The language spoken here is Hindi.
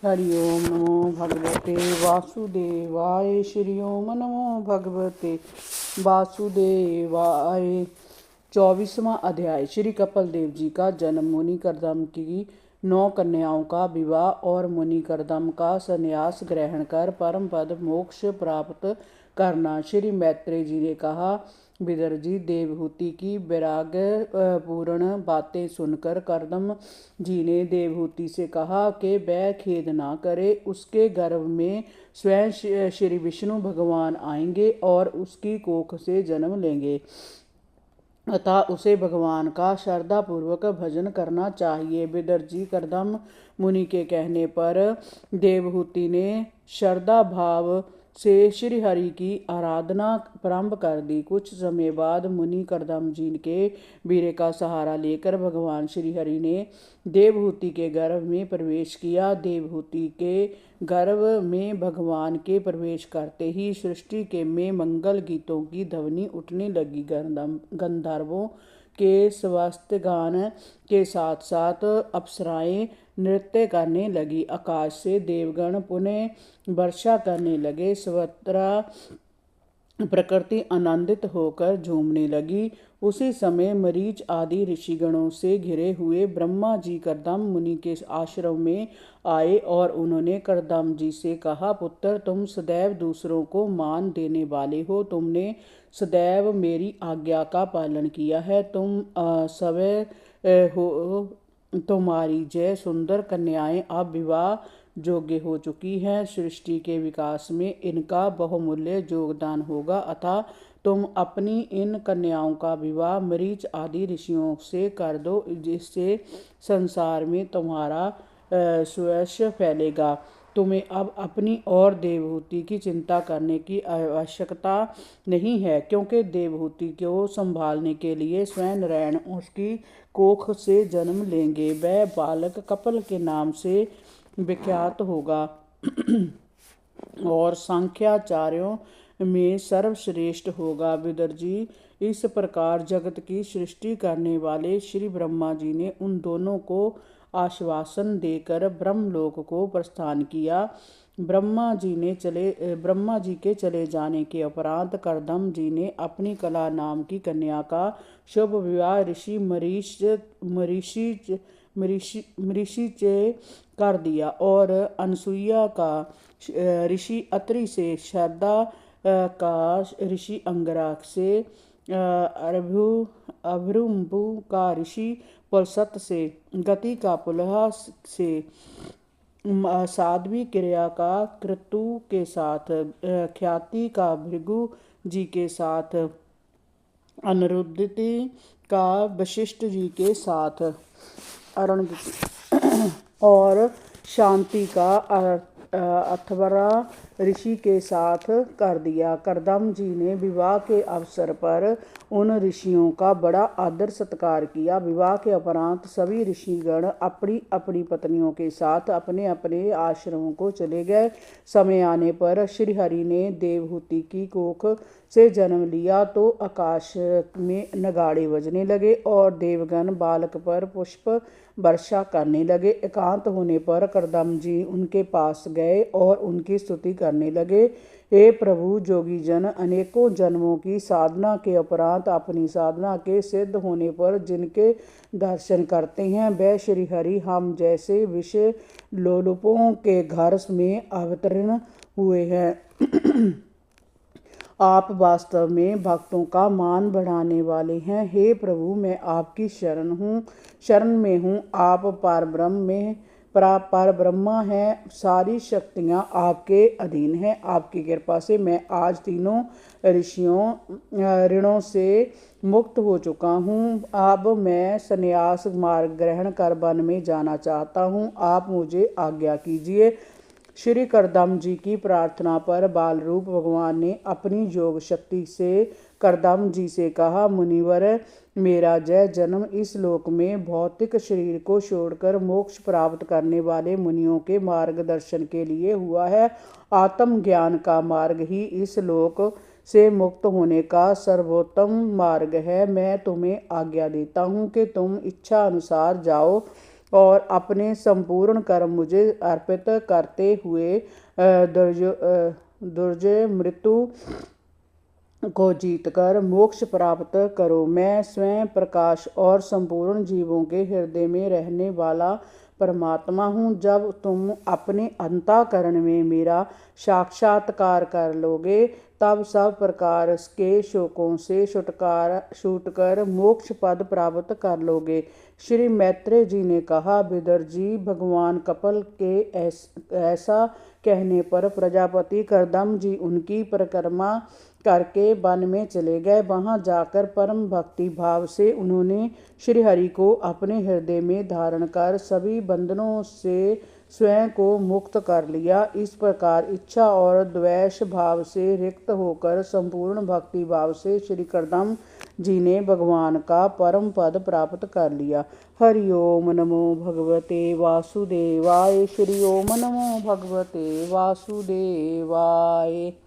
हरि ओम नमो भगवते वासुदेवाय। श्री ओम नमो भगवते वासुदेवाय। 24वां अध्याय। श्री कपिल देव जी का जन्म, मुनि करदम की 9 कन्याओं का विवाह और मुनि करदम का संन्यास ग्रहण कर परम पद मोक्ष प्राप्त करना। श्री मैत्रेय जी ने कहा, विदर जी, देवहूति की वैराग्य पूर्ण बातें सुनकर करदम जी ने देवहूति से कहा कि वह खेद ना करे। उसके गर्भ में स्वयं श्री विष्णु भगवान आएंगे और उसकी कोख से जन्म लेंगे, अतः उसे भगवान का श्रद्धापूर्वक भजन करना चाहिए। विदर जी, करदम मुनि के कहने पर देवहूति ने श्रद्धा भाव से श्री हरि की आराधना प्रारंभ कर दी। कुछ समय बाद मुनि करदम जी के वीर्य का सहारा लेकर भगवान श्री हरि ने देवहूति के गर्भ में प्रवेश किया। देवहूति के गर्भ में भगवान के प्रवेश करते ही सृष्टि के में मंगल गीतों की ध्वनि उठने लगी। गंधर्वों के स्वास्थ्य गान के साथ साथ अप्सराएं नृत्य करने लगी। आकाश से देवगण पुनः वर्षा करने लगे। सर्वत्र प्रकृति आनंदित होकर झूमने लगी। उसी समय मरीच आदि ऋषिगणों से घिरे हुए ब्रह्मा जी करदम मुनि के आश्रम में आए और उन्होंने करदम जी से कहा, पुत्र, तुम सदैव दूसरों को मान देने वाले हो। तुमने सदैव मेरी आज्ञा का पालन किया है। तुम स्वयं हो। तुम्हारी जय सुंदर कन्याएं अब विवाह योग्य हो चुकी हैं। सृष्टि के विकास में इनका बहुमूल्य योगदान होगा, अतः तुम अपनी इन कन्याओं का विवाह मरीच आदि ऋषियों से कर दो, जिससे संसार में तुम्हारा सुयश फैलेगा। तुम्हें अब अपनी और देवहूति की चिंता करने की आवश्यकता नहीं है, क्योंकि देवहूति को संभालने के लिए स्वयं नारायण उसकी कोख से जन्म लेंगे। वह बालक कपिल के नाम से विख्यात होगा और सांख्याचार्यों में सर्वश्रेष्ठ होगा। विदर जी, इस प्रकार जगत की सृष्टि करने वाले श्री ब्रह्मा जी ने उन दोनों को आश्वासन देकर ब्रह्मलोक को प्रस्थान किया। ब्रह्मा जी के चले जाने के उपरांत करदम जी ने अपनी कला नाम की कन्या का शुभ विवाह ऋषि मरीषि से कर दिया और अनसुईया का ऋषि अत्रि से, श्रद्धा का ऋषि अंगराग से, अभ्रुम्बु का ऋषि पुलसत से, गति का पुलह से, साध्वी क्रिया का क्रतु के साथ, ख्याति का भृगु जी के साथ, अनिरुद्धति का वशिष्ठ जी के साथ, और शांति का अथर्वा ऋषि के साथ कर दिया। करदम जी ने विवाह के अवसर पर उन ऋषियों का बड़ा आदर सत्कार किया। विवाह के उपरांत सभी ऋषिगण अपनी अपनी पत्नियों के साथ अपने अपने आश्रमों को चले गए। समय आने पर श्रीहरि ने देवहूति की कोख से जन्म लिया तो आकाश में नगाड़े बजने लगे और देवगण बालक पर पुष्प वर्षा करने लगे। एकांत होने पर करदम जी उनके पास गए और उनकी स्तुति करने लगे। हे प्रभु, जोगी जन अनेकों जन्मों की साधना के उपरांत अपनी साधना के सिद्ध होने पर जिनके दर्शन करते हैं, वह श्री हरि हम जैसे विषय लोलुपों के घर में अवतीर्ण हुए हैं। आप वास्तव में भक्तों का मान बढ़ाने वाले हैं। हे प्रभु, मैं आपकी शरण में हूँ। आप पर ब्रह्मा हैं। सारी शक्तियाँ आपके अधीन हैं। आपकी कृपा से मैं आज तीनों ऋणों से मुक्त हो चुका हूँ। अब मैं संन्यास मार्ग ग्रहण कर वन में जाना चाहता हूँ। आप मुझे आज्ञा कीजिए। श्री करदम जी की प्रार्थना पर बाल रूप भगवान ने अपनी योग शक्ति से करदम जी से कहा, मुनिवर, मेरा जय जन्म इस लोक में भौतिक शरीर को छोड़कर मोक्ष प्राप्त करने वाले मुनियों के मार्गदर्शन के लिए हुआ है। आत्म ज्ञान का मार्ग ही इस लोक से मुक्त होने का सर्वोत्तम मार्ग है। मैं तुम्हें आज्ञा देता हूँ कि तुम इच्छा अनुसार जाओ। और अपने संपूर्ण कर्म मुझे अर्पित करते हुए दुर्जय मृत्यु को जीतकर मोक्ष प्राप्त करो। मैं स्वयं प्रकाश और संपूर्ण जीवों के हृदय में रहने वाला परमात्मा हूँ। जब तुम अपने अंतःकरण में मेरा साक्षात्कार कर लोगे तब सब प्रकार के शोकों से छूटकर मोक्ष पद प्राप्त कर लोगे। श्री मैत्रेय जी ने कहा, विदुर जी, भगवान कपिल के ऐसा कहने पर प्रजापति कर्दम जी उनकी परिक्रमा करके वन में चले गए। वहां जाकर परम भक्ति भाव से उन्होंने श्री हरि को अपने हृदय में धारण कर सभी बंधनों से स्वयं को मुक्त कर लिया। इस प्रकार इच्छा और द्वेष भाव से रिक्त होकर संपूर्ण भक्ति भाव से श्री कर्दम जी ने भगवान का परम पद प्राप्त कर लिया। हरि ओम नमो भगवते वासुदेवाय। श्री ओम नमो भगवते वासुदेवाय।